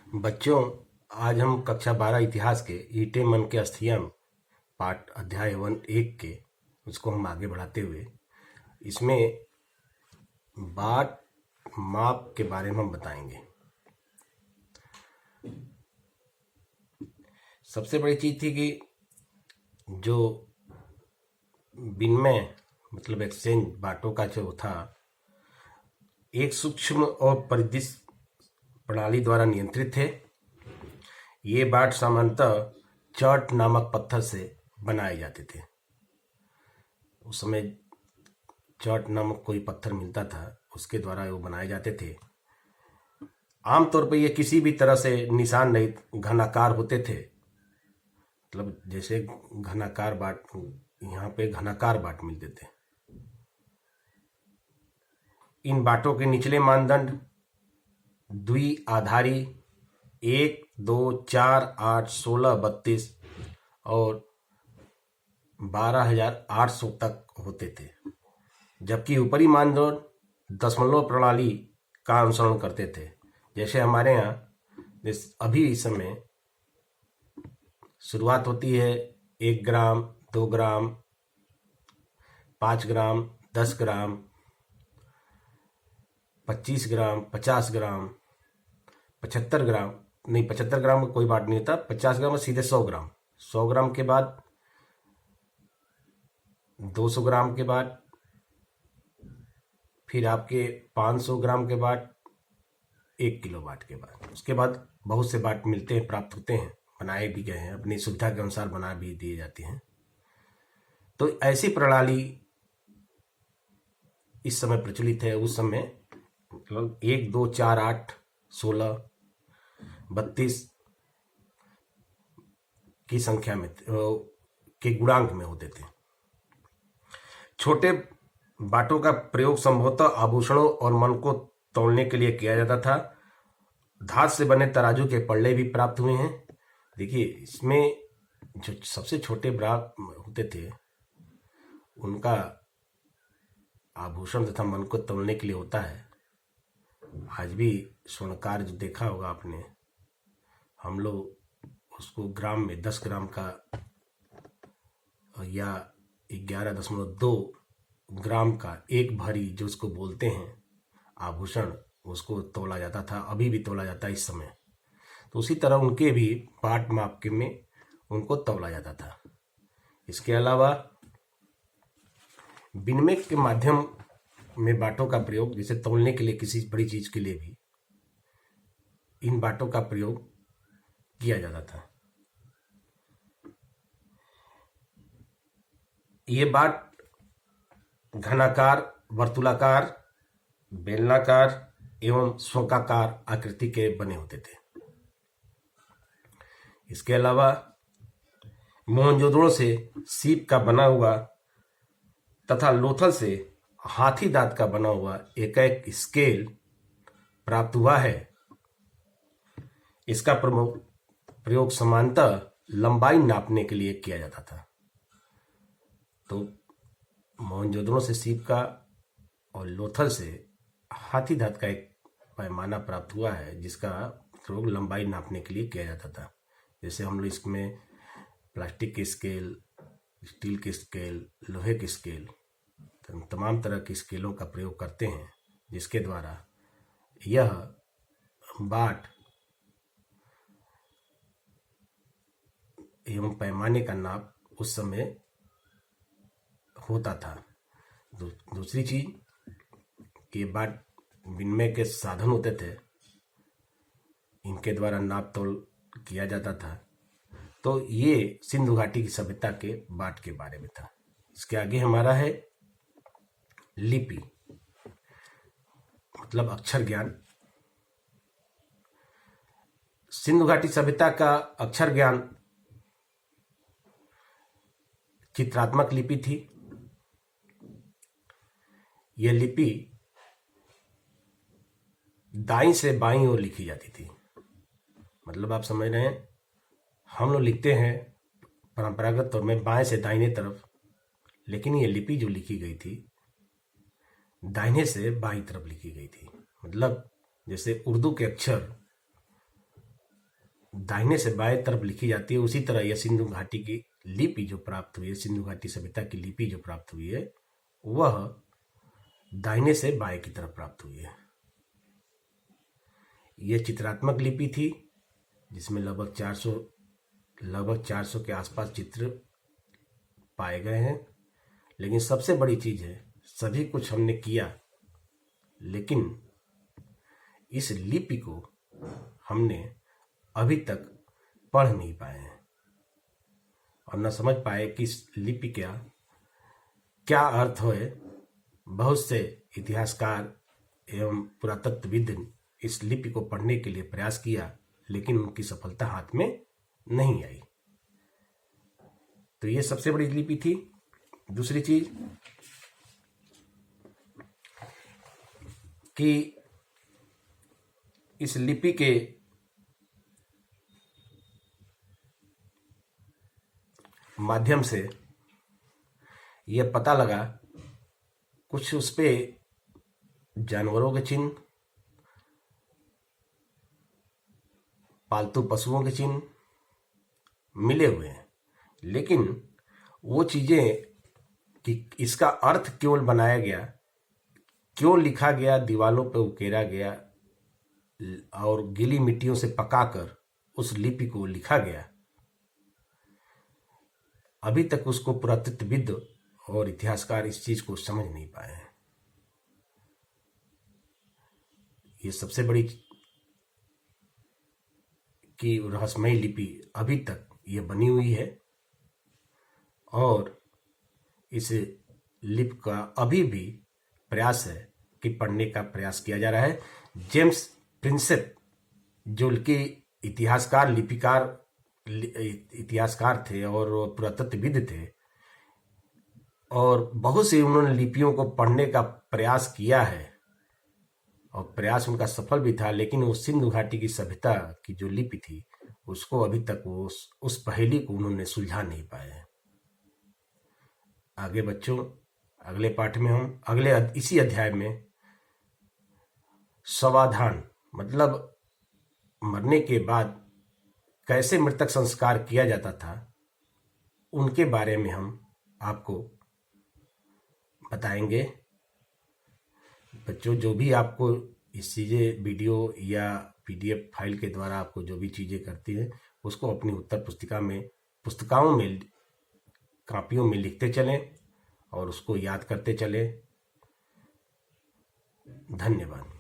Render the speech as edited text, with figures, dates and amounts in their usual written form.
बच्चों, आज हम कक्षा 12 इतिहास के ईंटें मन के अस्थियां पाठ अध्याय 1 के उसको हम आगे बढ़ाते हुए इसमें बाट माप के बारे में हम बताएंगे। सबसे बड़ी चीज थी कि जो विनिमय मतलब एक्सचेंज बाटों का जो था, एक सूक्ष्म और परिदृश्य प्रणाली द्वारा नियंत्रित थे। ये बाट सामान्यतः चर्ट नामक पत्थर से बनाए जाते थे। उस समय चर्ट नामक कोई पत्थर मिलता था, उसके द्वारा वो बनाए जाते थे। आमतौर पर ये किसी भी तरह से निशान रहित घनाकार होते थे। मतलब जैसे घनाकार बाट, यहाँ पे घनाकार बाट मिलते थे। इन बाटों के निचले मानदंड द्विआधारी 1, 2, 4, 8, 16, 32 और 12,800 तक होते थे, जबकि ऊपरी मानदंड दशमलव प्रणाली का अनुसरण करते थे। जैसे हमारे यहाँ अभी इस समय शुरुआत होती है 1 ग्राम, 2 ग्राम, 5 ग्राम, 10 ग्राम, 25 ग्राम, 50 ग्राम, 75 ग्राम, नहीं 75 ग्राम का कोई बाट नहीं होता। 50 ग्राम में सीधे 100 ग्राम, 100 ग्राम के बाद 200 ग्राम के बाद फिर आपके 500 ग्राम के बाद 1 किलो बाट के बाद, उसके बाद बहुत से बाट मिलते हैं, प्राप्त होते हैं, बनाए भी गए हैं, अपनी सुविधा के अनुसार बना भी दिए जाते हैं। तो ऐसी प्रणाली इस समय प्रचलित है। उस समय मतलब 1, 2, 4, 8, 16, 32 की संख्या में के गुणांक में होते थे। छोटे बाटों का प्रयोग संभवतः आभूषणों और मन को तौलने के लिए किया जाता था। धातु से बने तराजू के पल्ले भी प्राप्त हुए हैं। देखिए, इसमें जो सबसे छोटे ब्राक होते थे उनका आभूषण तथा मन को तौलने के लिए होता है। आज भी स्वर्णकार जो देखा होगा आपने, हम लोग उसको ग्राम में 10 ग्राम का या 11.2 ग्राम का एक भरी जो उसको बोलते हैं आभूषण, उसको तोला जाता था, अभी भी तोला जाता है इस समय। तो उसी तरह उनके भी बाट माप के में उनको तोला जाता था। इसके अलावा विनिमय के माध्यम में बाटों का प्रयोग, जैसे तौलने के लिए किसी बड़ी चीज के लिए भी इन बाटों का प्रयोग किया जाता था। ये बाट घनाकार, वर्तुलाकार, बेलनाकार एवं शंक्वाकार आकृति के बने होते थे। इसके अलावा मोहनजोदड़ो से सीप का बना हुआ तथा लोथल से हाथी दांत का बना हुआ एक स्केल प्राप्त हुआ है। इसका प्रमुख प्रयोग समानतः लंबाई नापने के लिए किया जाता था। तो मोहनजोदड़ो से सीप का और लोथल से हाथी दांत का एक पैमाना प्राप्त हुआ है, जिसका प्रयोग लंबाई नापने के लिए किया जाता था। जैसे हम लोग इसमें प्लास्टिक के स्केल, स्टील के स्केल, लोहे के स्केल, तमाम तरह की स्केलों का प्रयोग करते हैं, जिसके द्वारा यह बाट एवं पैमाने का नाप उस समय होता था। दूसरी चीज कि बाट विनिमय के साधन होते थे, इनके द्वारा नाप तोल किया जाता था। तो ये सिंधु घाटी की सभ्यता के बाट के बारे में था। इसके आगे हमारा है लिपि, मतलब अक्षर ज्ञान। सिंधु घाटी सभ्यता का अक्षर ज्ञान चित्रात्मक लिपि थी। यह लिपि दाईं से बाईं ओर लिखी जाती थी। मतलब आप समझ रहे हैं, हम लोग लिखते हैं परंपरागत तौर में बाएं से दाहिने तरफ, लेकिन ये लिपि जो लिखी गई थी दाहिने से बाईं तरफ लिखी गई थी। मतलब जैसे उर्दू के अक्षर दाहिने से बाएं तरफ लिखी जाती है, उसी तरह यह सिंधु घाटी की लिपि जो प्राप्त हुई है, सिंधु घाटी सभ्यता की लिपि जो प्राप्त हुई है, वह दाहिने से बाएं की तरफ प्राप्त हुई है। यह चित्रात्मक लिपि थी जिसमें लगभग 400 के आसपास चित्र पाए गए हैं। लेकिन सबसे बड़ी चीज है, सभी कुछ हमने किया, लेकिन इस लिपि को हमने अभी तक पढ़ नहीं पाए हैं और न समझ पाए कि इस लिपि क्या अर्थ है। बहुत से इतिहासकार एवं पुरातत्वविद इस लिपि को पढ़ने के लिए प्रयास किया, लेकिन उनकी सफलता हाथ में नहीं आई। तो ये सबसे बड़ी लिपि थी। दूसरी चीज कि इस लिपि के माध्यम से यह पता लगा, कुछ उस पे जानवरों के चिन्ह, पालतू पशुओं के चिन्ह मिले हुए हैं, लेकिन वो चीजें कि इसका अर्थ क्यों बनाया गया, क्यों लिखा गया, दीवालों पे उकेरा गया और गीली मिट्टियों से पकाकर उस लिपि को लिखा गया, अभी तक उसको पुरातत्वविद और इतिहासकार इस चीज को समझ नहीं पाए हैं। ये सबसे बड़ी की रहस्यमयी लिपि अभी तक ये बनी हुई है और इस लिपि का अभी भी प्रयास है कि पढ़ने का प्रयास किया जा रहा है। जेम्स प्रिंसेप जो कि इतिहासकार थे और पुरातत्वविद थे और बहुत सी उन्होंने लिपियों को पढ़ने का प्रयास किया है और प्रयास उनका सफल भी था, लेकिन वो सिंधु घाटी की सभ्यता की जो लिपि थी उसको अभी तक वो उस पहेली को उन्होंने सुलझा नहीं पाए हैं। आगे बच्चों, अगले पाठ में हम इसी अध्याय में समाधान मतलब मरने के बाद कैसे मृतक संस्कार किया जाता था, उनके बारे में हम आपको बताएंगे। बच्चों, जो भी आपको इस चीज़ें वीडियो या PDF फाइल के द्वारा आपको जो भी चीज़ें करती हैं, उसको अपनी उत्तर पुस्तिकाओं में कापियों में लिखते चलें और उसको याद करते चलें। धन्यवाद।